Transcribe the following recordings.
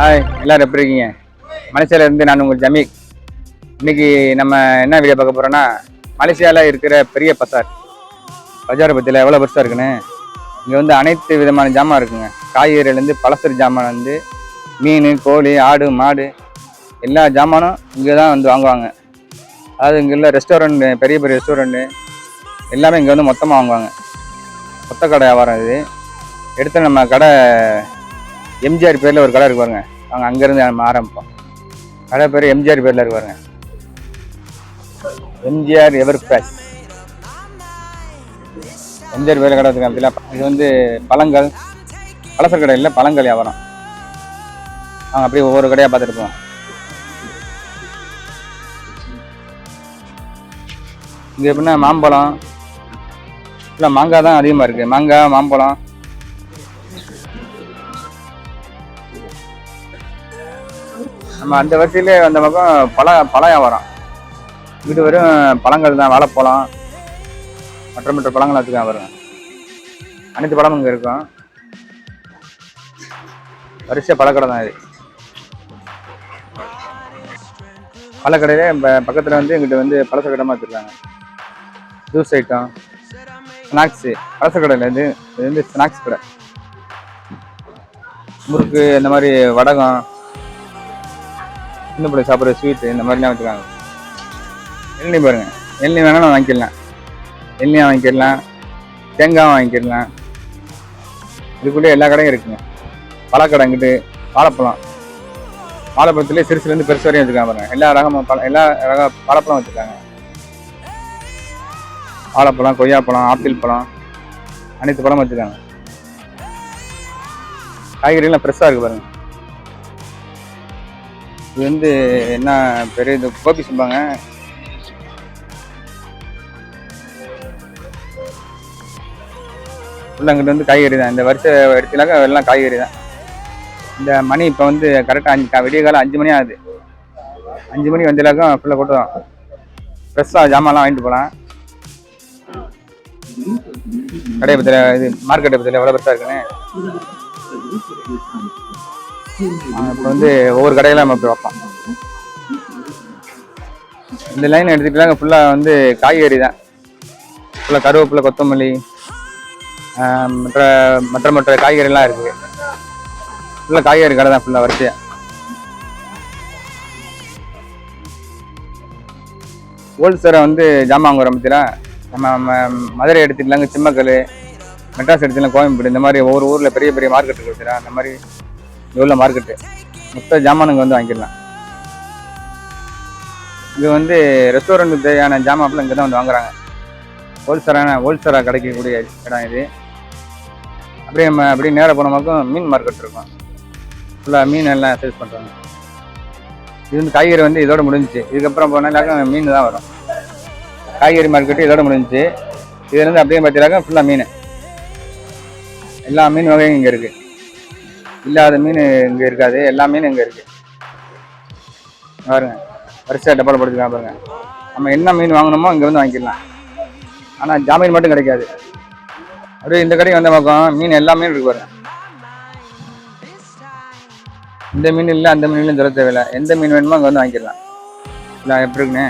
Hi, எல்லாரும் எப்படி இருக்கீங்க? மலேசியால இருந்து நான் உங்கள் ஜமீக். இன்னைக்கு நம்ம என்ன வீடியோ பார்க்க போறோம்னா, மலேசியாவில் இருக்கிற பெரிய பஜாரை பற்றியில் எவ்வளோ பெருசாக இருக்குன்னு. இங்கே வந்து அனைத்து விதமான ஜாமான் இருக்குங்க. காய்கறிலேருந்து பலசரி ஜாமான் வந்து மீன், கோழி, ஆடு, மாடு எல்லா ஜாமானும் இங்கே தான் வந்து வாங்குவாங்க. அதாவது இங்கே உள்ள ரெஸ்டாரண்ட், பெரிய பெரிய ரெஸ்டாரண்ட்டு எல்லாமே இங்கே வந்து மொத்தமாக வாங்குவாங்க. மொத்த கடை வியாபாரம் இது. எடுத்து நம்ம கடை எம்ஜிஆர் பேரில் ஒரு கடை இருக்கு பாருங்க. அவங்க அங்கேருந்து நம்ம ஆரம்பிப்போம். கடை பேர் எம்ஜிஆர் பேரில் இருக்கு பாருங்க. எம்ஜிஆர் எவர் ஃப்ரெஷ். எம்ஜிஆர் பேரில் கடை வச்சுருக்காங்க. இது வந்து பழங்கள், பலசர கடை இல்லை, பழங்கள் வியாபாரம். அவங்க அப்படியே ஒவ்வொரு கடையாக பார்த்துட்டு போவோம். இங்கே எப்படின்னா மாம்பழம் இல்லை, மாங்காய் தான் அதிகமாக இருக்குது. மாங்காய், மாம்பழம். நம்ம அந்த வரிசையிலே வந்த பக்கம் பழ வியாபாரம். வீடு வெறும் பழங்கள் தான். வாழைப்பழம், மற்ற பழங்கள் வச்சுக்கான் வருங்க. அனைத்து பழமும் இங்கே இருக்கும். வரிசை பழக்கடை தான் இது. பழக்கடையிலே பக்கத்தில் வந்து எங்கிட்ட வந்து பழச கடமாக வச்சுருக்காங்க. Juice item, snacks. பழச கடையில் இது வந்து ஸ்நாக்ஸ் கடை. முறுக்கு, இந்த மாதிரி வடகம், சின்ன பிள்ளை சாப்பிட்ற ஸ்வீட்டு, இந்த மாதிரிலாம் வச்சுருக்காங்க. எண்ணெய் பாருங்க, எண்ணெய் வேணாலும் வாங்கிக்கலாம். எண்ணெய் வாங்கிக்கலாம், தேங்காய் வாங்கிக்கலாம். இதுக்குள்ளே எல்லா கடையும் இருக்குங்க. பழக்கடை இங்கிட்டு. வாழைப்பழத்துலேயே சிறுசுலேருந்து பெருசு வரையும் வச்சுருக்காங்க பாருங்க. எல்லா ரக வாழைப்பழம் வச்சுருக்காங்க. வாழைப்பழம், கொய்யாப்பழம், ஆப்பிள் பழம், அனைத்து பழமும் வச்சுருக்காங்க. காய்கறிலாம் ஃப்ரெஷ்ஷாக இருக்குது பாருங்க. இது வந்து என்ன பெரிய இது கோபி சொல்லுவாங்க. ஃபுல்லாக அங்கிட்ட வந்து காய்கறி தான். இந்த வருஷம் எடுத்துலாக்க எல்லாம் காய்கறி தான். இந்த மணி இப்போ வந்து கரெக்டாக விடிய காலம் 5 மணி ஆகுது. 5 மணி வந்தலாக்கும் ஃபுல்லாக கொட்டுவோம். ஃப்ரெஷ்ஷாக ஜாமான்லாம் வாங்கிட்டு போகலாம். கடையை பற்றில இது மார்க்கெட்டை பற்றில எவ்வளோ பெருசாக இருக்குன்னு. இப்போ வந்து ஒவ்வொரு கடையெல்லாம் நம்ம போய் வைப்போம். இந்த லைன் எடுத்துக்கிட்டாங்க ஃபுல்லாக வந்து காய்கறி தான். ஃபுல்லாக கருவேப்பிலை, கொத்தமல்லி, மற்ற காய்கறிலாம் இருக்குது. ஃபுல்லாக காய்கறி கடை தான் ஃபுல்லாக வரிசையாக. ஹோல்சேலை வந்து ஜாமான் வாங்குற பற்றியில் நம்ம மதுரை எடுத்துக்கலாங்க, சிம்மக்கல், மெட்ராஸ் எடுத்துக்கலாம், கோயம்பேடு, இந்த மாதிரி ஒவ்வொரு ஊரில் பெரிய பெரிய மார்க்கெட் இருக்குது. அந்த மாதிரி எவ்வளோ மார்க்கெட்டு மொத்த ஜாமானுங்க வந்து வாங்கிடலாம். இது வந்து ரெஸ்டாரண்ட்டுக்கு தேவையான ஜாமான்லாம் இங்கே தான் வந்து வாங்குறாங்க. ஹோல்சேலாக கிடைக்கக்கூடிய இடம் இது. அப்படியே நேராக போன பக்கம் மீன் மார்க்கெட் இருக்கும். ஃபுல்லாக மீன் எல்லாம் சேல்ஸ் பண்ணுறாங்க. இது வந்து காய்கறி வந்து இதோட முடிஞ்சிச்சு. இதுக்கப்புறம் போனாலாக்க மீன் தான் வரும். காய்கறி மார்க்கெட்டு இதோட முடிஞ்சிச்சு. இதுலேருந்து அப்படியே பார்த்தீங்கன்னாக்கா ஃபுல்லாக மீன். எல்லா மீன் வகையும் இங்கே இருக்குது. இல்லாத மீன் இங்கே இருக்காது. எல்லா மீனும் இங்கே இருக்குது பாருங்க. வரிசையாக டப்பாவில் போட்டுக்கலாம் பாருங்க. நம்ம என்ன மீன் வாங்கணுமோ இங்கே வந்து வாங்கிக்கலாம். ஆனால் ஜாமீன் மட்டும் கிடைக்காது. அப்படியே இந்த கடைக்கு வந்த பக்கம் மீன் எல்லா மீனும் இருக்கு பாருங்க. இந்த மீன் இல்லை, அந்த மீன் இல்லைன்னு சொல்ல தேவையில்லை. எந்த மீன் வேணுமோ அங்கே வந்து வாங்கிக்கலாம். இல்லை எப்படி இருக்குன்னு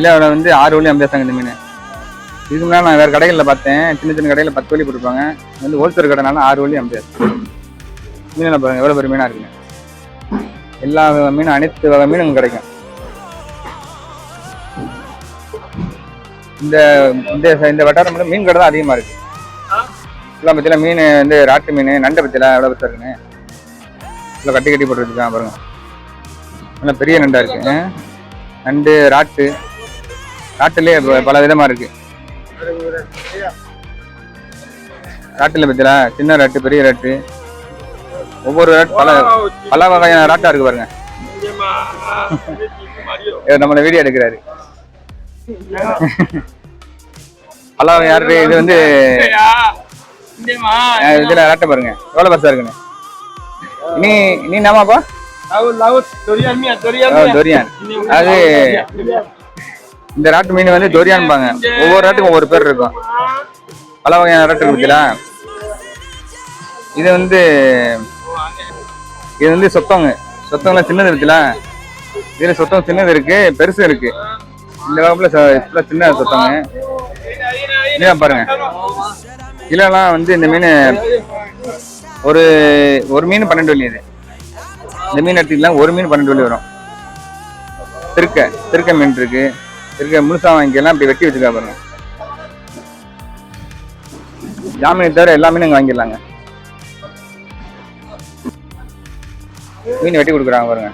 இல்லை வந்து 6 வழி அம்பியாசாங்க இந்த மீன். இதுக்கு முன்னாடி நான் வேறு கடைகளில் பார்த்தேன். சின்ன சின்ன கடையில் 10 வழி போட்டுருப்பாங்க. வந்து ஹோல்சேல் கடைனால 6 வழி அம்பியாஸ். மீனில் பாருங்கள் எவ்வளோ பெரிய மீனாக இருக்குங்க. எல்லா மீனும், அனைத்து வகை மீனும் இங்கே கிடைக்கும். இந்த வட்டாரம் மட்டும் மீன் கடை தான் அதிகமாக இருக்குது. எல்லாம் பற்றில மீன் வந்து ராட்டு மீன், நண்டை பற்றில எவ்வளோ பெருசாக இருக்குன்னு எல்லாம் கட்டி போட்டு வச்சுருக்காங்க பாருங்க. நல்லா பெரிய நண்டாக இருக்குது. நண்டு, ராட்டுலேயே பல விதமாக இருக்குது. ராட்டில் பற்றில சின்ன ராட்டு, பெரிய ராட்டு, ஒவ்வொரு ராட்டு பல வகையான ராட்டா இருக்கு பாருங்க. நம்மள வீடியோ எடுக்கிறாரு. பல யாரு இது வந்து இதுல ராட்டை பாருங்க எவ்வளவு பெருசா இருக்குன்னு. நீ நாமாப்பா டொரியான். அது இந்த ராட்டு மீன் வந்து டொரியான்பாங்க. ஒவ்வொரு ராட்டுக்கும் ஒவ்வொரு பேர் இருக்கும். பல வகையான ராட்டு இருக்குதுல. இது வந்து இது வந்து சொத்தவங்க. சொத்தவங்களாம் சின்னது இருக்குல்ல, இதுல சொத்தம் சின்னது இருக்கு, பெருசு இருக்கு. இந்த வகுப்புல சின்ன சொத்தவங்க இதான் பாருங்க. கிலோலாம் வந்து இந்த மீன் ஒரு ஒரு மீன் 12 வள்ளி. இது இந்த மீன் எடுத்துக்கலாம், ஒரு மீன் 12 வள்ளி வரும். திருக்க மீன் இருக்கு. திருக்க முழுசா வாங்கிக்கலாம், அப்படி வெட்டி வச்சுக்கா பாருங்க. ஜாமீனை தவிர எல்லா மீனும் இங்கே வாங்கிடலாங்க. மீன் வெட்டி கொடுக்குறாங்க பாருங்க.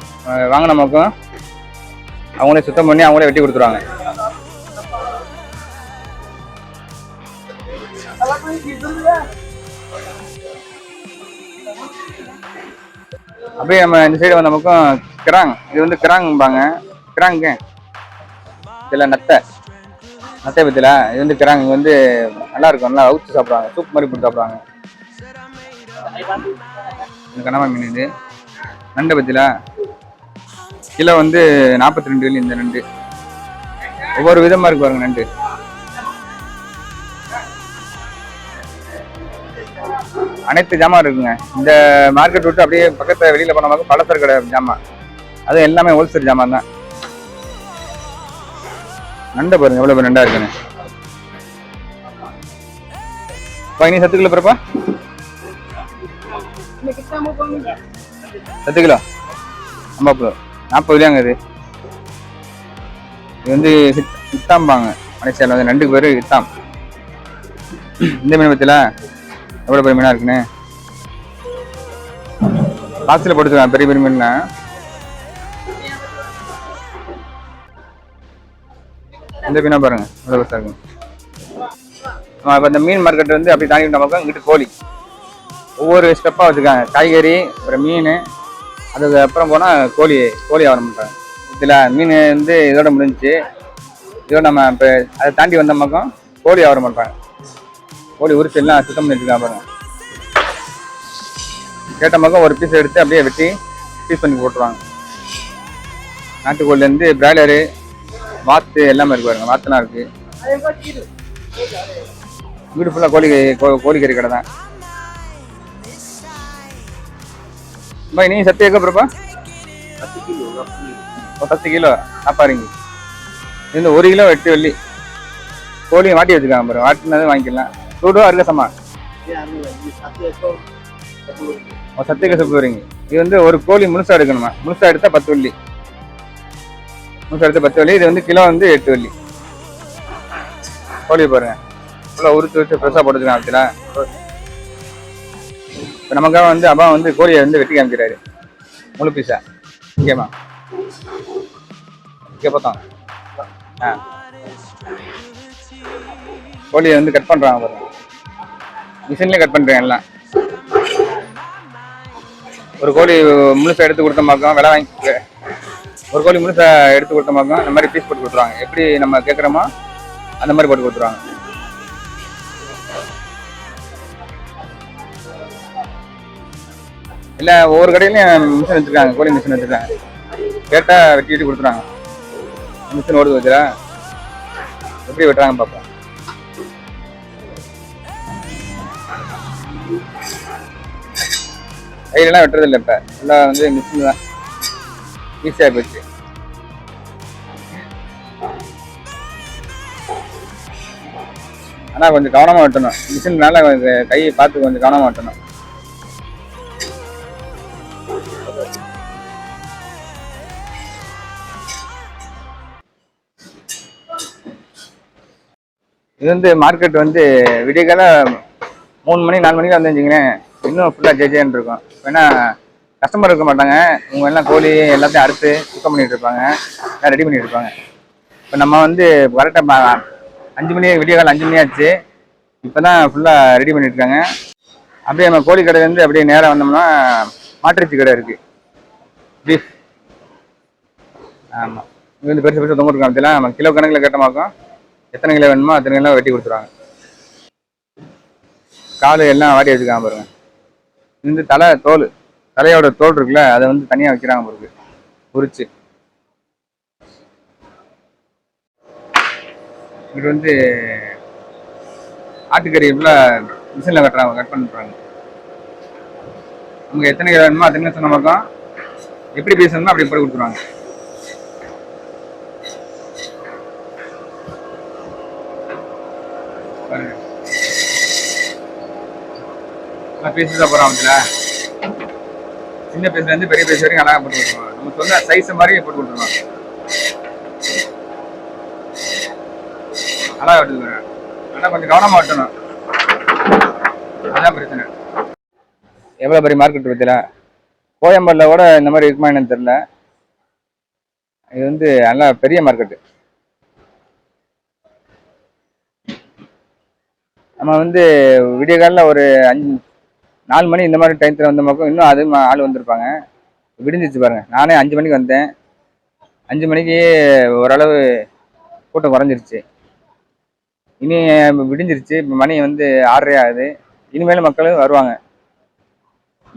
வாங்கின பக்கம் அவங்களே சுத்தம் பண்ணி அவங்களே வெட்டி கொடுத்துருவாங்க. அப்படியே நம்ம இந்த சைடு வந்த பக்கம் கிராங். இது வந்து கிராங்கும்பாங்க. கிராங்கு இதில் நத்தை பத்தில இது வந்து கிராங். இது வந்து நல்லா இருக்கும், நல்லா அவுச்சு சாப்பிடுவாங்க, சூப் மாதிரி போட்டு சாப்பிடுவாங்க. கனவா மீன். இது நண்டை பத்தில கிலோ வந்து 42 வள்ளி. இந்த நண்டு ஒவ்வொரு விதமா இருக்கு பாருங்க. நண்டு அனைத்து ஜாமான் இருக்குங்க. இந்த மார்க்கெட் விட்டு அப்படியே பக்கத்துல வெளியில போன பலசர கடை ஜாமான், அது எல்லாமே ஹோல்சேல் ஜாமான் தான். நண்டை பாருங்க எவ்வளவு நண்டா இருக்குன்னு. நீ 10 கிலோ பிறப்பா 10 கிலோ 50 40 இது. இது வந்து இத்தாம்பாங்க மலேசியாவில் வந்து. நண்டுக்கு பேரு இத்தாம். இந்த மீன் பத்தில எவ்வளவு பெரிய மீனா இருக்குன்னு பாக்ஸ்ல போட்டுருக்காங்க. பெரிய பெரிய மீன் இந்த மீனா பாருங்க எவ்வளவு பெருசா இருக்கு. இப்போ இந்த மீன் மார்க்கெட் வந்து அப்படி தாண்டி நமக்கு இங்கிட்டு கோழி ஒவ்வொரு ஸ்டெப்பாக வச்சுருக்காங்க. காய்கறி, அப்புறம் மீன், அதுக்கு அப்புறம் போனால் கோழி வியாபாரம் பண்ணுறாங்க. இதில் மீன் வந்து இதோட முடிஞ்சிச்சு. இதோட நம்ம இப்போ அதை தாண்டி வந்த பக்கம் கோழி வியாபாரம் பண்ணுறாங்க. கோழி உரிச்சு எல்லாம் சுத்தம் பண்ணி வச்சுருக்காங்க பாருங்க. கேட்ட பக்கம் ஒரு பீஸ் எடுத்து அப்படியே வெட்டி பீஸ் பண்ணி போட்டுருவாங்க. நாட்டுக்கோழிலேருந்து பிராய்லரு, வாத்து எல்லாமே இருக்கு பாருங்க. வாத்துலாம் இருக்கு. வீடு ஃபுல்லாக கோழிக்கறி கடை தான். நீ சத்து எங்க பிறப்பா 10 கிலோ சாப்பாருங்க. இது 1 கிலோ 8 வள்ளி. கோழியை வாட்டி வச்சுக்காங்க பாருங்க. வாட்டினது வாங்கிக்கலாம். சூடோ அருகசமா 10 கிலோ சப்பு வரீங்க. இது வந்து ஒரு கோழி முழுசா எடுக்கணுமா. முழுசா எடுத்தா 10 வள்ளி. இது வந்து கிலோ வந்து 8 வள்ளி. கோழியை பாருங்க ஃபுல்லாக உரிச்சு ஃப்ரெஷ்ஷாக போட்டுக்கலாம். ஆச்சுல இப்போ நமக்காக வந்து அப்பா வந்து கோழியை வந்து வெட்டி காமிக்கிறாரு முழு பீஸா. ஓகேம்மா ஓகே பார்த்தோம். கோழியை வந்து கட் பண்ணுறாங்க பாருங்க. மிஷின்லேயே கட் பண்ணுறேன் எல்லாம். ஒரு கோழி முழுசா எடுத்து கொடுத்த பக்கம் விலை வாங்கி, ஒரு கோழி முழுசா எடுத்து கொடுத்த பக்கம் இந்த மாதிரி பீஸ் போட்டு கொடுத்துருவாங்க. எப்படி நம்ம கேட்குறோமோ அந்த மாதிரி போட்டு கொடுத்துருவாங்க. இல்லை ஒவ்வொரு கடையிலையும் மிஷின் வச்சுருக்காங்க, கோழி மிஷின் வச்சுருக்காங்க. கேட்டால் வெட்டி வெட்டி கொடுத்துறாங்க. மிஷின் ஓடுது வச்சுரா எப்படி வெட்டுறாங்க பார்ப்போம். கையிலலாம் வெட்டுறது இல்லை. இப்போ எல்லாம் வந்து மிஷின் தான், ஈஸியாக போச்சு. ஆனால் கொஞ்சம் கவனமாக வெட்டணும். மிஷின்னால கையை பார்த்து கொஞ்சம் கவனமாக வெட்டணும். இது வந்து மார்க்கெட் வந்து விடியகால 3 மணி 4 மணிக்கு வந்து வச்சிங்களேன், இன்னும் ஃபுல்லாக ஜேஜேன்னு இருக்கும். ஏன்னா கஸ்டமர் இருக்க மாட்டாங்க. இவங்க எல்லாம் கோழி எல்லாத்தையும் அறுத்து சுத்தம் பண்ணிட்டு இருப்பாங்க, எல்லாம் ரெடி பண்ணிட்டு இருப்பாங்க. இப்போ நம்ம வந்து கரெக்டாக 5 மணி, விடியகாலம் 5 மணி ஆச்சு. இப்போ தான் ஃபுல்லாக ரெடி பண்ணிட்டு இருக்காங்க. அப்படியே நம்ம கோழி கடையிலேருந்து அப்படியே நேராக வந்தோம்னா மாட்டிறைச்சி கடை இருக்குது, பீஃப். ஆமாம், இது வந்து பெருசு பெருசாக தொங்கிட்டு இருக்காங்க. நம்ம கிலோ கணக்கில் கேட்டமாக்கும் எத்தனை கிலோ வேணுமோ அத்தனை கிலோ வெட்டி கொடுத்துருவாங்க. காலு எல்லாம் வாட்டி வச்சுக்காம பாருங்க. இது வந்து தலையோட தோல் இருக்குல்ல, அதை வந்து தனியாக வைக்கிறாங்க பாருங்க, உரிச்சு. இது வந்து ஆட்டுக்கறி ஃபுல்லாக மிஷினில் கட் பண்ணுறாங்க. நமக்கு எத்தனை கிலோ வேணுமோ அத்தனை சொன்ன பக்கம் எப்படி பீஸ் வேணுமோ அப்படி போட்டு கொடுத்துருவாங்க. பீஸ் தான் போகிறோம். அதில் சின்ன பீஸ்லேருந்து பெரிய பீஸ் வரைக்கும் அழகாக போட்டு கொடுத்துருவாங்க. நமக்கு வந்து சைஸ் மாதிரி போட்டு கொடுத்துருவாங்க. அழகாக வெட்டுது. ஆனால் கொஞ்சம் கவனமாக வெட்டணும், அதுதான் பிரச்சனை. எவ்வளோ பெரிய மார்க்கெட் பற்றில கோயம்பேடில் கூட இந்த மாதிரி இருக்குமா என்னன்னு தெரியல. இது வந்து நல்லா பெரிய மார்க்கெட்டு. நம்ம வந்து விடிய காலில் ஒரு 4 மணி இந்த மாதிரி டைத்தில் வந்த பக்கம் இன்னும் அது ஆள் வந்திருப்பாங்க. விடிஞ்சிச்சு பாருங்க. நானே 5 மணிக்கு வந்தேன். 5 மணிக்கு ஓரளவு கூட்டம் குறைஞ்சிருச்சு. இனி விடிஞ்சிருச்சு. இப்போ மணி வந்து 6:30 ஆகுது. இனிமேல் மக்களும் வருவாங்க.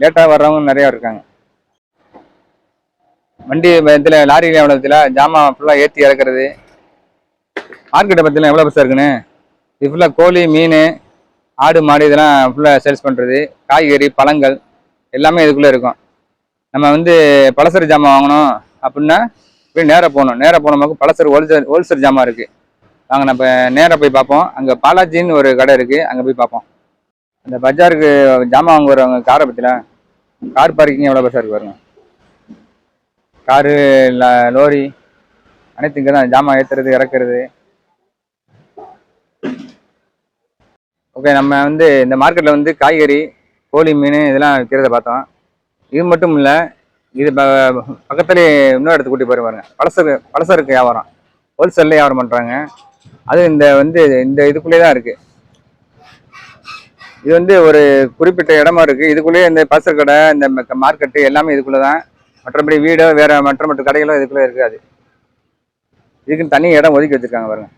லேட்டாக வர்றவங்க நிறையா இருக்காங்க. வண்டி இதில் லாரியில் எவ்வளோ இதில் ஜாமான் ஃபுல்லாக ஏற்றி இறக்குறது. மார்க்கெட்டை பற்றிலாம் எவ்வளோ பெருசாக இருக்குன்னு. இது ஃபுல்லாக கோழி, மீன், ஆடு, மாடு இதெல்லாம் ஃபுல்லாக சேல்ஸ் பண்ணுறது. காய்கறி, பழங்கள் எல்லாமே இதுக்குள்ளே இருக்கும். நம்ம வந்து பலசர ஜாமான் வாங்கணும் அப்படின்னா போய் நேராக போகணும். நேராக போனோம்னாக்க பலசர ஹோல்சேல் ஜாமான் இருக்குது. நாங்கள் நம்ம நேராக போய் பார்ப்போம். அங்கே பாலாஜின்னு ஒரு கடை இருக்குது, அங்கே போய் பார்ப்போம். அந்த பஜாருக்கு ஜாமான் வாங்குறவங்க காரை பற்றிலாம் கார் பார்க்கிங் எவ்வளோ பெருசாக இருக்கு பாருங்க. காரு, லோரி அனைத்து இங்கே தான் ஜாமான் ஏற்றுறது, இறக்குறது. ஓகே, நம்ம வந்து இந்த மார்க்கெட்டில் வந்து காய்கறி, கோழி, மீன் இதெல்லாம் விற்கிறத பார்த்தோம். இது மட்டும் இல்லை, இது பக்கத்துலேயே இன்னொரு இடத்துக்கு கூட்டி போயிருவாருங்க. பலசருக்கு வியாபாரம், ஹோல்சேல்ல வியாபாரம் பண்ணுறாங்க. அது இந்த இதுக்குள்ளே தான் இருக்குது. இது வந்து ஒரு குறிப்பிட்ட இடமா இருக்குது. இதுக்குள்ளேயே இந்த பலசர் கடை, இந்த மார்க்கெட்டு எல்லாமே இதுக்குள்ளே தான். மற்றபடி வீடோ வேறு மற்ற கடைகளோ இதுக்குள்ளே இருக்காது. இதுக்குன்னு தனி இடம் ஒதுக்கி வச்சுருக்காங்க பாருங்க.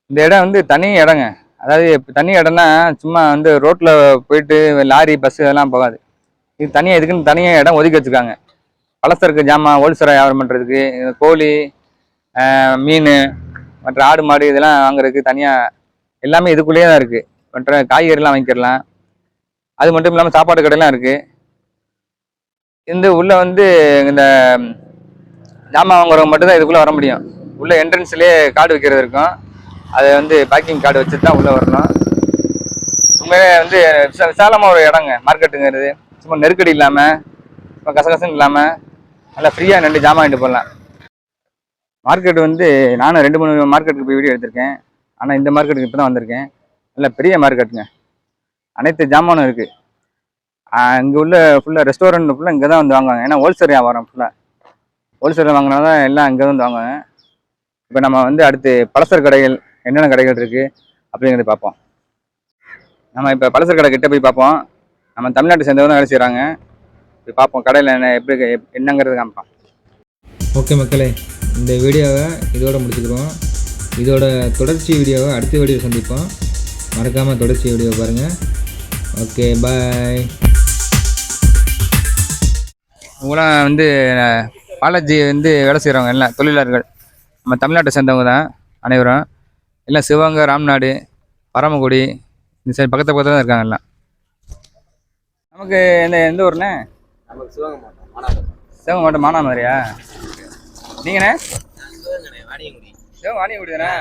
இந்த இடம் வந்து தனி இடங்க. அதாவது தனி இடம்னா சும்மா வந்து ரோட்டில் போயிட்டு லாரி, பஸ்ஸு இதெல்லாம் போகாது. இது தனியாக இதுக்குன்னு தனியாக இடம் ஒதுக்கி வச்சுருக்காங்க. பலசருக்கு ஜாமான் ஹோல்சேலாக வியாபாரம் பண்ணுறதுக்கு, கோழி, மீன், மற்ற ஆடு, மாடு இதெல்லாம் வாங்குறதுக்கு தனியாக எல்லாமே இதுக்குள்ளேயே தான் இருக்குது. மற்ற காய்கறிலாம் வாங்கிக்கலாம். அது மட்டும் இல்லாமல் சாப்பாடு கடையெல்லாம் இருக்குது. இந்த உள்ளே வந்து இந்த ஜாமான் வாங்குறவங்க மட்டும்தான் இதுக்குள்ளே வர முடியும். உள்ளே என்ட்ரன்ஸ்லேயே கார்டு வைக்கிறது இருக்கும். அதை வந்து பேக்கிங் கார்டு வச்சுட்டு தான் உள்ளே வரணும். உண்மையிலே வந்து விசாலமாக ஒரு இடங்க மார்க்கெட்டுங்கிறது. சும்மா நெருக்கடி இல்லாமல், சும்மா கசகசன்னு இல்லாமல் நல்லா ஃப்ரீயாக நின்று ஜாமான் வாங்கிட்டு போடலாம். மார்க்கெட்டு வந்து நானும் 2-3 மார்க்கெட்டுக்கு போய் வீடியோ எடுத்திருக்கேன். ஆனால் இந்த மார்க்கெட்டுக்கு இப்போ தான் வந்திருக்கேன். நல்லா பெரிய மார்க்கெட்டுங்க. அனைத்து ஜாமானும் இருக்குது. இங்கே உள்ள ஃபுல்லாக ரெஸ்டாரண்ட் ஃபுல்லாக இங்கே தான் வந்து வாங்குவாங்க. ஏன்னா ஹோல்சேல் வியாபாரம் ஃபுல்லாக. ஹோல்சேலில் வாங்கினா தான் எல்லாம் இங்கே வந்து வாங்குவாங்க. இப்போ நம்ம வந்து அடுத்து பலசர கடைகள் என்னென்ன கடைகள் இருக்குது அப்படிங்கிறத பார்ப்போம். நம்ம இப்போ பலசர கடை கிட்டே போய் பார்ப்போம். நம்ம தமிழ்நாட்டை சேர்ந்தவங்க தான் வேலை செய்கிறாங்க. போய் பார்ப்போம் கடையில் என்னங்கிறது காமிப்போம். ஓகே மக்களே, இந்த வீடியோவை இதோட முடிச்சுக்கிறோம். இதோட தொடர்ச்சி வீடியோவை அடுத்த வீடியோ சந்திப்போம். மறக்காமல் தொடர்ச்சி வீடியோ பாருங்கள். ஓகே, பாய். இவங்களாம் வந்து பாலாஜி வந்து வேலை செய்கிறவங்க எல்லாம் தொழிலாளர்கள். நம்ம தமிழ்நாட்டை சேர்ந்தவங்க தான் அனைவரும். எல்லாம் சிவகங்கை, ராம்நாடு, பரமக்குடி இந்த சைடு பக்கத்தில் தான் இருக்காங்க எல்லாம். நமக்கு எந்த ஊர்ண்ணே? நமக்கு சிவகங்கை மாவட்டம் மானாமதுரையா? நீங்கண்ணே? சிவகங்கை வாணியங்குடி தானே?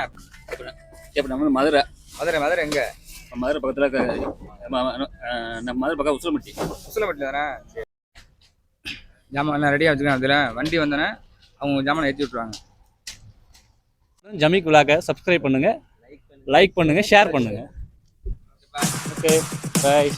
இப்போ நம்ம மதுரை எங்கே? மதுரை பக்கத்தில் நம்ம மதுரை பக்கம் உசிலம்பட்டி தானே? சரி, ஜாமான் எல்லாம் ரெடியாக வச்சுருக்காங்க. அதில் வண்டி வந்தோன்னே அவங்க ஜாமான் ஏற்றி விட்ருவாங்க. ஜமீக் விலாக சப்ஸ்கிரைப் பண்ணுங்கள், லைக் பண்ணுங்கள், ஷேர் பண்ணுங்கள். ஓகே, பாய்.